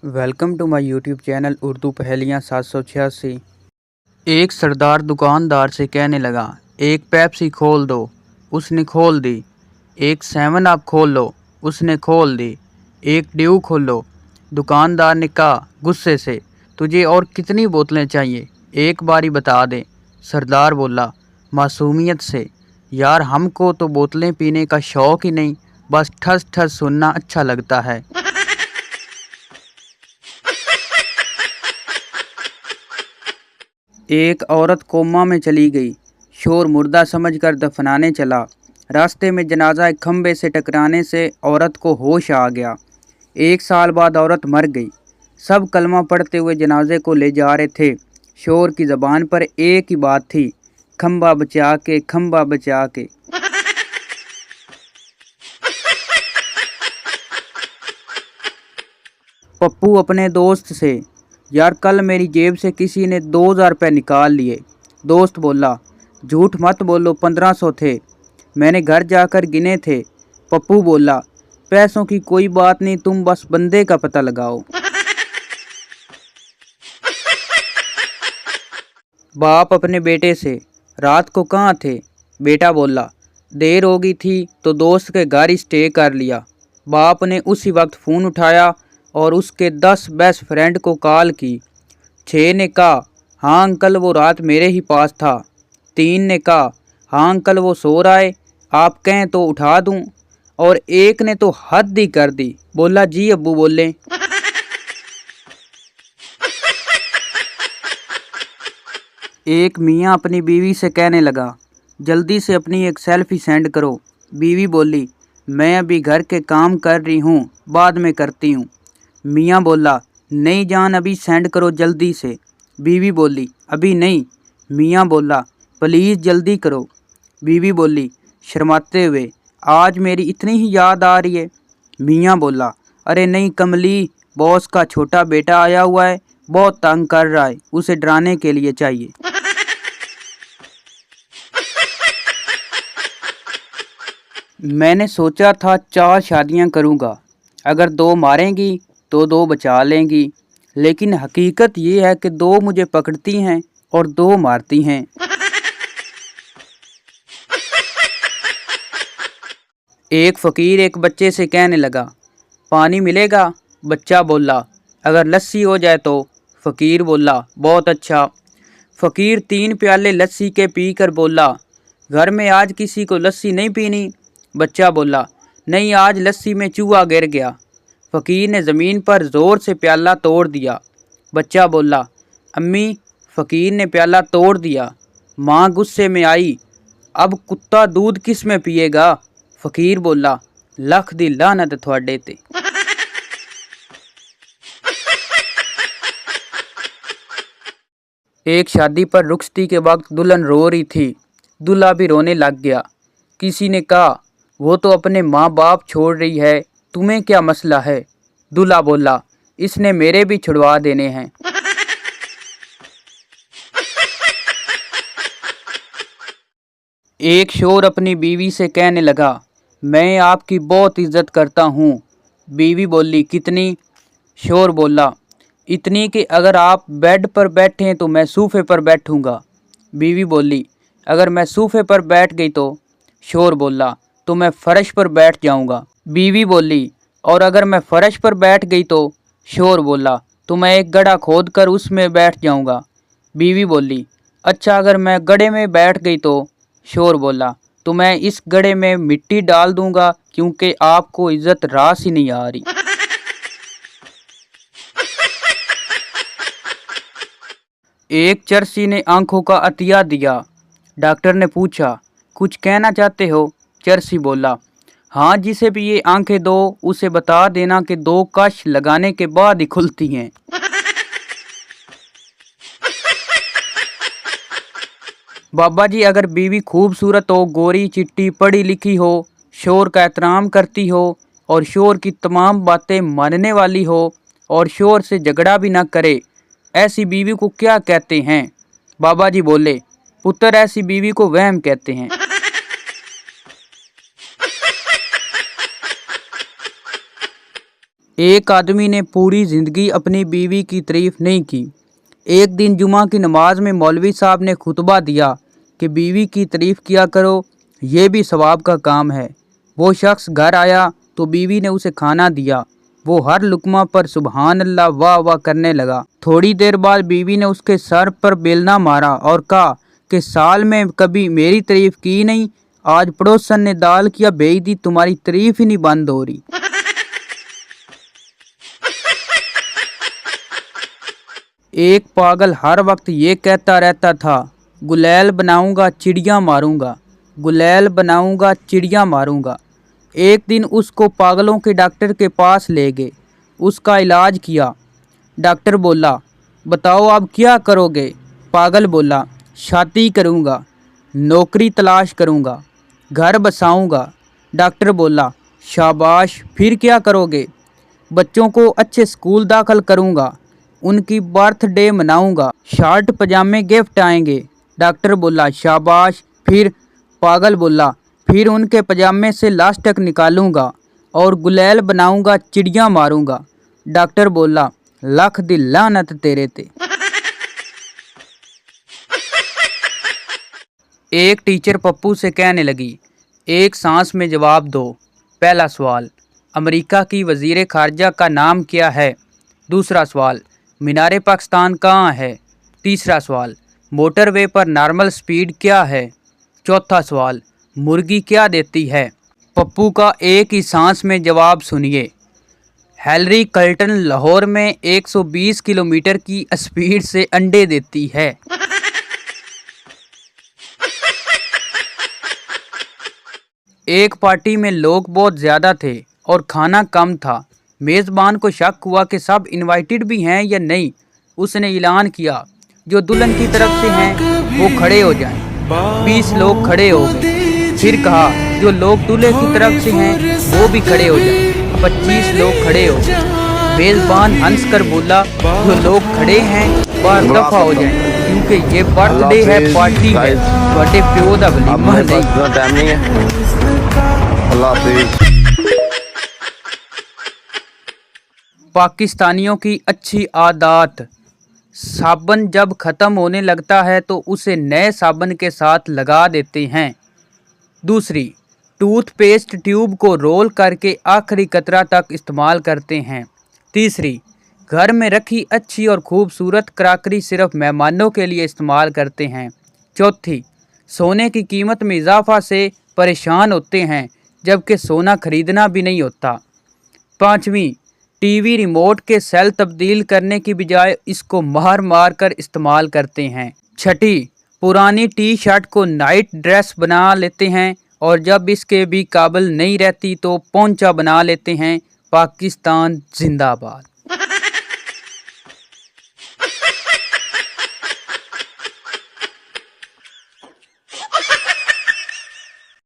Welcome to my YouTube channel Urdu पहेलियाँ 786। एक सरदार दुकानदार से कहने लगा, एक पेप्सी खोल दो। उसने खोल दी। एक 7 अप खोल लो। उसने खोल दी। एक ड्यू खोलो। दुकानदार ने कहा गुस्से से, तुझे और कितनी बोतलें चाहिए, एक बारी बता दे। सरदार बोला मासूमियत से, यार हमको तो बोतलें पीने का शौक ही नहीं, बस ठस ठस सुनना अच्छा लगता है। एक औरत कोमा में चली गई। शोर मुर्दा समझकर दफनाने चला। रास्ते में जनाजा एक खंबे से टकराने से औरत को होश आ गया। 1 साल बाद औरत मर गई। सब कलमा पढ़ते हुए जनाजे को ले जा रहे थे। शोर की ज़बान पर एक ही बात थी, खंबा बचा के, खंबा बचा के। पप्पू अपने दोस्त से, यार कल मेरी जेब से किसी ने 2000 रुपये निकाल लिए। दोस्त बोला झूठ मत बोलो, 1500 थे, मैंने घर जाकर गिने थे। पप्पू बोला पैसों की कोई बात नहीं, तुम बस बंदे का पता लगाओ। बाप अपने बेटे से, रात को कहाँ थे? बेटा बोला देर हो गई थी तो दोस्त के घर ही स्टे कर लिया। बाप ने उसी वक्त फ़ोन उठाया और उसके 10 बेस्ट फ्रेंड को कॉल की। 6 ने कहा हाँ अंकल वो रात मेरे ही पास था। 3 ने कहा हाँ अंकल वो सो रहा है, आप कहें तो उठा दूं। और 1 ने तो हद ही कर दी, बोला जी अब्बू बोले। एक मियाँ अपनी बीवी से कहने लगा, जल्दी से अपनी एक सेल्फी सेंड करो। बीवी बोली मैं अभी घर के काम कर रही हूँ, बाद में करती हूँ। मियाँ बोला नहीं जान अभी सेंड करो जल्दी से। बीवी बोली अभी नहीं। मियाँ बोला प्लीज़ जल्दी करो। बीवी बोली शर्माते हुए आज मेरी इतनी ही याद आ रही है। मियाँ बोला अरे नहीं कमली, बॉस का छोटा बेटा आया हुआ है, बहुत तंग कर रहा है, उसे डराने के लिए चाहिए। मैंने सोचा था 4 शादियां करूंगा, अगर 2 मारेंगी तो 2 बचा लेंगी, लेकिन हकीकत ये है कि 2 मुझे पकड़ती हैं और 2 मारती हैं। एक फ़कीर एक बच्चे से कहने लगा पानी मिलेगा? बच्चा बोला अगर लस्सी हो जाए तो। फ़कीर बोला बहुत अच्छा। फ़कीर 3 प्याले लस्सी के पी कर बोला घर में आज किसी को लस्सी नहीं पीनी? बच्चा बोला नहीं आज लस्सी में चूहा गिर गया। फ़कीर ने ज़मीन पर ज़ोर से प्याला तोड़ दिया। बच्चा बोला अम्मी फ़कीर ने प्याला तोड़ दिया। माँ गुस्से में आई, अब कुत्ता दूध किस में पिएगा? फ़कीर बोला लख दी लानत थोड़े ते। एक शादी पर रुखसती के वक्त दुल्हन रो रही थी। दूल्हा भी रोने लग गया। किसी ने कहा वो तो अपने माँ बाप छोड़ रही है, तुम्हें क्या मसला है? दूल्हा बोला इसने मेरे भी छुड़वा देने हैं। एक शोर अपनी बीवी से कहने लगा मैं आपकी बहुत इज्जत करता हूँ। बीवी बोली कितनी? शोर बोला इतनी कि अगर आप बेड पर बैठें तो मैं सोफे पर बैठूंगा। बीवी बोली अगर मैं सोफे पर बैठ गई तो? शोर बोला तो मैं फर्श पर बैठ जाऊंगा। बीवी बोली और अगर मैं फर्श पर बैठ गई तो? शोर बोला तो मैं एक गड्ढा खोद कर उसमें बैठ जाऊंगा। बीवी बोली अच्छा अगर मैं गड्ढे में बैठ गई तो? शोर बोला तो मैं इस गड्ढे में मिट्टी डाल दूंगा, क्योंकि आपको इज्जत रास ही नहीं आ रही। एक चरसी ने आंखों का अतिया दिया। डॉक्टर ने पूछा कुछ कहना चाहते हो? चरसी बोला हाँ जिसे भी ये आंखें दो उसे बता देना कि 2 कश लगाने के बाद ही खुलती हैं। बाबा जी अगर बीवी खूबसूरत हो, गोरी चिट्टी, पढ़ी लिखी हो, शोर का एहतराम करती हो और शोर की तमाम बातें मानने वाली हो और शोर से झगड़ा भी ना करे, ऐसी बीवी को क्या कहते हैं? बाबा जी बोले पुत्र ऐसी बीवी को वहम कहते हैं। एक आदमी ने पूरी ज़िंदगी अपनी बीवी की तारीफ नहीं की। एक दिन जुमा की नमाज में मौलवी साहब ने खुतबा दिया कि बीवी की तारीफ किया करो, ये भी सवाब का काम है। वो शख्स घर आया तो बीवी ने उसे खाना दिया। वो हर लुकमा पर सुबहान अल्लाह वाह वाह करने लगा। थोड़ी देर बाद बीवी ने उसके सर पर बेलना मारा और कहा कि साल में कभी मेरी तारीफ की नहीं, आज पड़ोसन ने दाल किया भेज दी, तुम्हारी तारीफ ही नहीं बंद हो रही। एक पागल हर वक्त ये कहता रहता था, गुलैल बनाऊंगा चिड़िया मारूंगा, गुलैल बनाऊंगा चिड़िया मारूंगा। एक दिन उसको पागलों के डॉक्टर के पास ले गए, उसका इलाज किया। डॉक्टर बोला, बताओ अब क्या करोगे? पागल बोला, शादी करूंगा, नौकरी तलाश करूंगा, घर बसाऊंगा। डॉक्टर बोला, शाबाश, फिर क्या करोगे? बच्चों को अच्छे स्कूल दाखिल करूंगा, उनकी बर्थडे मनाऊंगा, शर्ट पजामे गिफ्ट आएंगे। डॉक्टर बोला, शाबाश, फिर? पागल बोला, फिर उनके पजामे से लास्टिक निकालूंगा और गुलैल बनाऊंगा, चिड़िया मारूंगा। डॉक्टर बोला, लख दी लानत तेरे ते। एक टीचर पप्पू से कहने लगी, एक सांस में जवाब दो। पहला सवाल, अमेरिका की वज़ीर ख़ारजा का नाम क्या है? दूसरा सवाल, मीनार पाकिस्तान कहाँ है? तीसरा सवाल, मोटरवे पर नॉर्मल स्पीड क्या है? चौथा सवाल, मुर्गी क्या देती है? पप्पू का एक ही सांस में जवाब सुनिए। हिलरी क्लिंटन लाहौर में 120 किलोमीटर की स्पीड से अंडे देती है। एक पार्टी में लोग बहुत ज़्यादा थे और खाना कम था। मेज़बान को शक हुआ कि सब इनवाइटेड भी हैं या नहीं। उसने ऐलान किया, जो दुल्हन की तरफ से हैं वो खड़े हो जाएं। 20 लोग खड़े हो गए। फिर कहा, जो लोग दूल्हे की तरफ से हैं वो भी खड़े हो जाएं। 25 लोग खड़े हो गए। मेज़बान हंस कर बोला, जो लोग खड़े हैं बाहर दफा हो जाएं, क्योंकि ये बर्थडे है, पार्टी है, बर्थडे प्यो दा वलीमा नहीं। पाकिस्तानियों की अच्छी आदत, साबुन जब ख़त्म होने लगता है तो उसे नए साबुन के साथ लगा देते हैं। दूसरी, टूथपेस्ट ट्यूब को रोल करके आखिरी कतरा तक इस्तेमाल करते हैं। तीसरी, घर में रखी अच्छी और खूबसूरत क्रॉकरी सिर्फ मेहमानों के लिए इस्तेमाल करते हैं। चौथी, सोने की कीमत में इजाफा से परेशान होते हैं जबकि सोना खरीदना भी नहीं होता। पाँचवीं, टीवी रिमोट के सेल तब्दील करने की बजाय इसको मार मार कर इस्तेमाल करते हैं। छठी, पुरानी टी शर्ट को नाइट ड्रेस बना लेते हैं और जब इसके भी काबिल नहीं रहती तो पोंचा बना लेते हैं। पाकिस्तान जिंदाबाद।